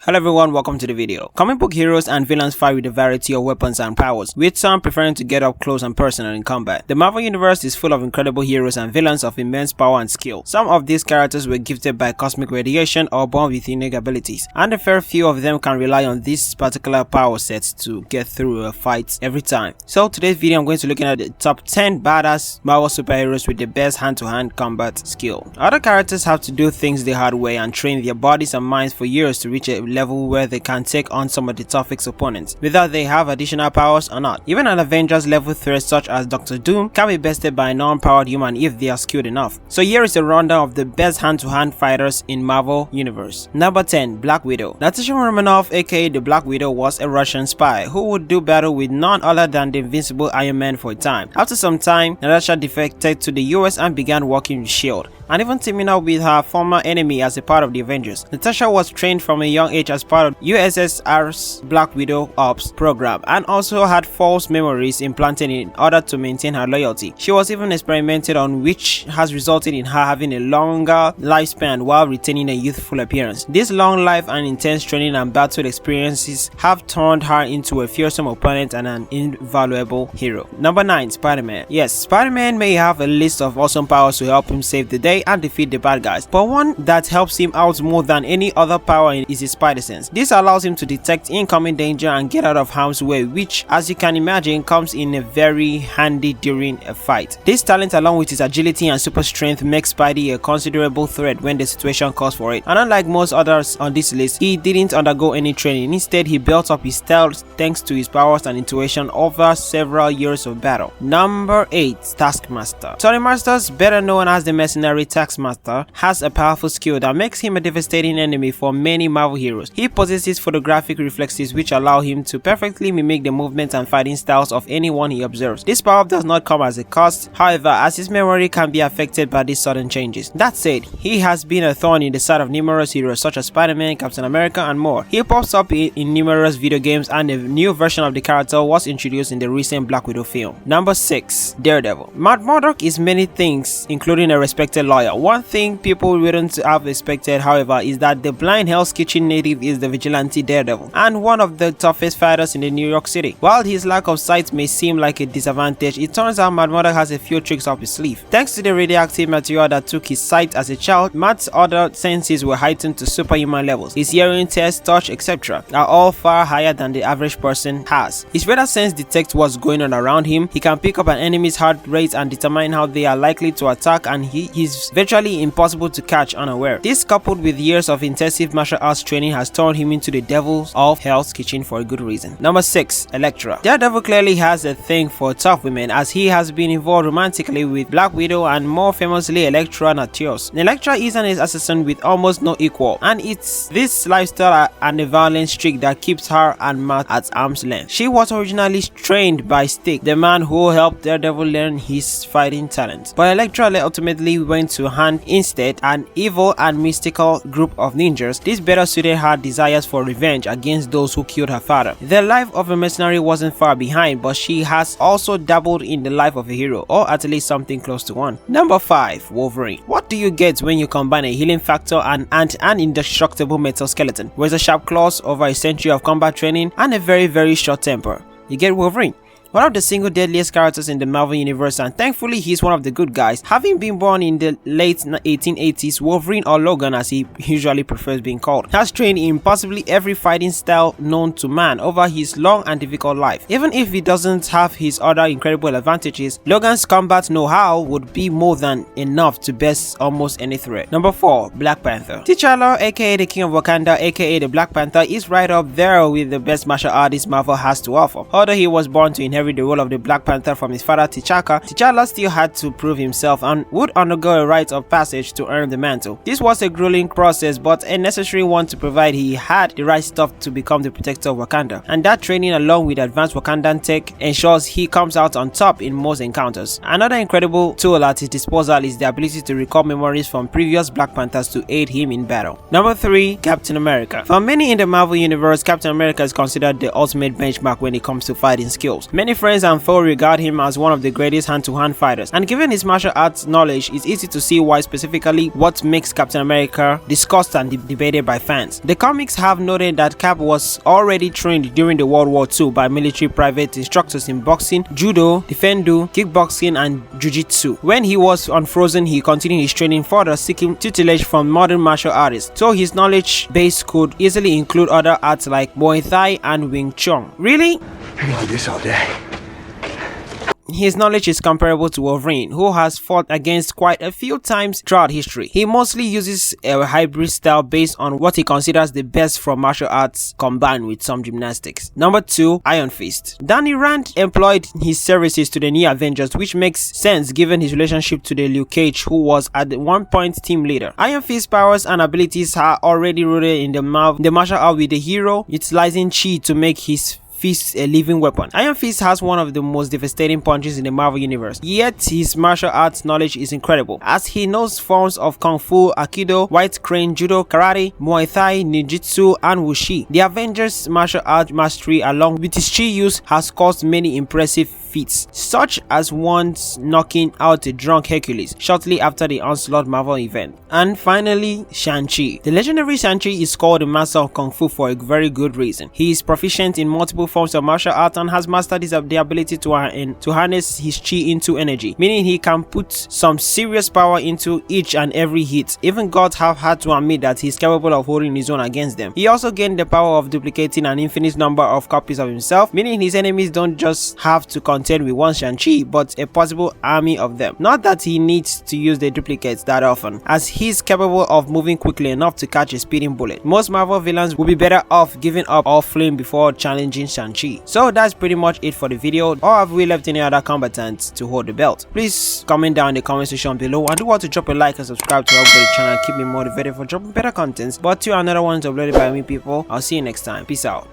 Hello everyone, welcome to the video. Comic book heroes and villains fight with a variety of weapons and powers, with some preferring to get up close and personal in combat. The Marvel Universe is full of incredible heroes and villains of immense power and skill. Some of these characters were gifted by cosmic radiation or born with unique abilities, and a fair few of them can rely on this particular power set to get through a fight every time. So today's video I'm going to look at the top 10 badass Marvel superheroes with the best hand-to-hand combat skill. Other characters have to do things the hard way and train their bodies and minds for years to reach a level where they can take on some of the toughest opponents, whether they have additional powers or not. Even an Avengers level threat such as Dr. Doom can be bested by a non-powered human if they are skilled enough. So here is a rundown of the best hand-to-hand fighters in Marvel Universe. Number 10. Black Widow. Natasha Romanoff, aka the Black Widow, was a Russian spy who would do battle with none other than the invincible Iron Man for a time. After some time, Natasha defected to the US and began working with S.H.I.E.L.D. and even teaming up with her former enemy as a part of the Avengers. Natasha was trained from a young age as part of USSR's Black Widow Ops program and also had false memories implanted in order to maintain her loyalty. She was even experimented on, which has resulted in her having a longer lifespan while retaining a youthful appearance. This long life and intense training and battle experiences have turned her into a fearsome opponent and an invaluable hero. Number 9. SpiderMan. Yes, Spider-Man may have a list of awesome powers to help him save the day and defeat the bad guys, but one that helps him out more than any other power is his spider sense. This allows him to detect incoming danger and get out of harm's way, which, as you can imagine, comes in a very handy during a fight. This talent, along with his agility and super strength, makes Spidey a considerable threat when the situation calls for it. And unlike most others on this list, he didn't undergo any training. Instead, he built up his stealth thanks to his powers and intuition over several years of battle. Number 8. Taskmaster. Tony Masters, better known as the mercenary Taskmaster, has a powerful skill that makes him a devastating enemy for many Marvel heroes. He possesses photographic reflexes which allow him to perfectly mimic the movements and fighting styles of anyone he observes. This power does not come as a cost, however, as his memory can be affected by these sudden changes. That said, he has been a thorn in the side of numerous heroes such as Spider-Man, Captain America, and more. He pops up in numerous video games, and a new version of the character was introduced in the recent Black Widow film. Number 6. Daredevil. Matt Murdock is many things, including a respected lawyer. One thing people wouldn't have expected, however, is that the blind Hell's Kitchen native is the vigilante Daredevil and one of the toughest fighters in the New York City. While his lack of sight may seem like a disadvantage, it turns out Matt Murdock has a few tricks up his sleeve. Thanks to the radioactive material that took his sight as a child, Matt's other senses were heightened to superhuman levels. His hearing, taste, touch, etc. are all far higher than the average person has. His radar sense detects what's going on around him. He can pick up an enemy's heart rate and determine how they are likely to attack, and he's virtually impossible to catch unaware. This, coupled with years of intensive martial arts training, has turned him into the devils of Hell's Kitchen for a good reason. Number 6. Elektra. Daredevil clearly has a thing for tough women, as he has been involved romantically with Black Widow and more famously Elektra Nathios. Elektra is an assassin with almost no equal, and it's this lifestyle and a violent streak that keeps her and Matt at arm's length. She was originally trained by Stick, the man who helped Daredevil learn his fighting talent, but Elektra ultimately went to hand instead, an evil and mystical group of ninjas. This better suited her desires for revenge against those who killed her father. The life of a mercenary wasn't far behind, but she has also dabbled in the life of a hero, or at least something close to one. Number 5. Wolverine. What do you get when you combine a healing factor and an indestructible metal skeleton, razor sharp claws, over a century of combat training, and a very short temper? You get Wolverine, one of the single deadliest characters in the Marvel Universe, and thankfully he's one of the good guys. Having been born in the late 1880s, Wolverine, or Logan as he usually prefers being called, has trained in possibly every fighting style known to man over his long and difficult life. Even if he doesn't have his other incredible advantages, Logan's combat know-how would be more than enough to best almost any threat. Number 4. Black Panther. T'Challa, aka the King of Wakanda, aka the Black Panther, is right up there with the best martial artist Marvel has to offer. Although he was born to inherit the role of the Black Panther from his father T'Challa still had to prove himself and would undergo a rite of passage to earn the mantle. This was a grueling process, but a necessary one to provide he had the right stuff to become the protector of Wakanda, and that training along with advanced Wakandan tech ensures he comes out on top in most encounters. Another incredible tool at his disposal is the ability to recall memories from previous Black Panthers to aid him in battle. Number 3. Captain America. For many in the Marvel Universe, Captain America is considered the ultimate benchmark when it comes to fighting skills. Many Many friends and foes regard him as one of the greatest hand-to-hand fighters, and given his martial arts knowledge, it's easy to see why specifically what makes Captain America discussed and debated by fans. The comics have noted that Cap was already trained during the World War II by military private instructors in boxing, judo, defendo, kickboxing, and jiu-jitsu. When he was unfrozen, he continued his training further, seeking tutelage from modern martial artists, so his knowledge base could easily include other arts like Muay Thai and Wing Chun. Really? I can do this all day. His knowledge is comparable to Wolverine, who has fought against quite a few times throughout history. He mostly uses a hybrid style based on what he considers the best from martial arts combined with some gymnastics. Number 2. Iron Fist. Danny Rand employed his services to the New Avengers, which makes sense given his relationship to the Luke Cage, who was at one point team leader. Iron Fist powers and abilities are already rooted in the martial art, with the hero utilizing chi to make his fist a living weapon. Iron Fist has one of the most devastating punches in the Marvel Universe, yet his martial arts knowledge is incredible, as he knows forms of Kung Fu, Aikido, White Crane, Judo, Karate, Muay Thai, Ninjutsu, and Wuxi. The Avengers' martial art mastery along with his chi use has caused many impressive feats, such as once knocking out a drunk Hercules shortly after the Onslaught Marvel event. And finally, ShangChi. The legendary ShangChi is called the master of Kung Fu for a very good reason. He is proficient in multiple forms of martial art and has mastered the ability to harness his chi into energy, meaning he can put some serious power into each and every hit. Even gods have had to admit that he's capable of holding his own against them. He also gained the power of duplicating an infinite number of copies of himself, meaning his enemies don't just have to contend with one ShangChi, but a possible army of them. Not that he needs to use the duplicates that often, as he's capable of moving quickly enough to catch a speeding bullet. Most Marvel villains will be better off giving up all flame before challenging ShangChi. So that's pretty much it for the video. Or have we left any other combatants to hold the belt? Please comment down in the comment section below, and do want to drop a like and subscribe to help the channel, keep me motivated for dropping better contents. But to another ones uploaded by me people. I'll see you next time. Peace out.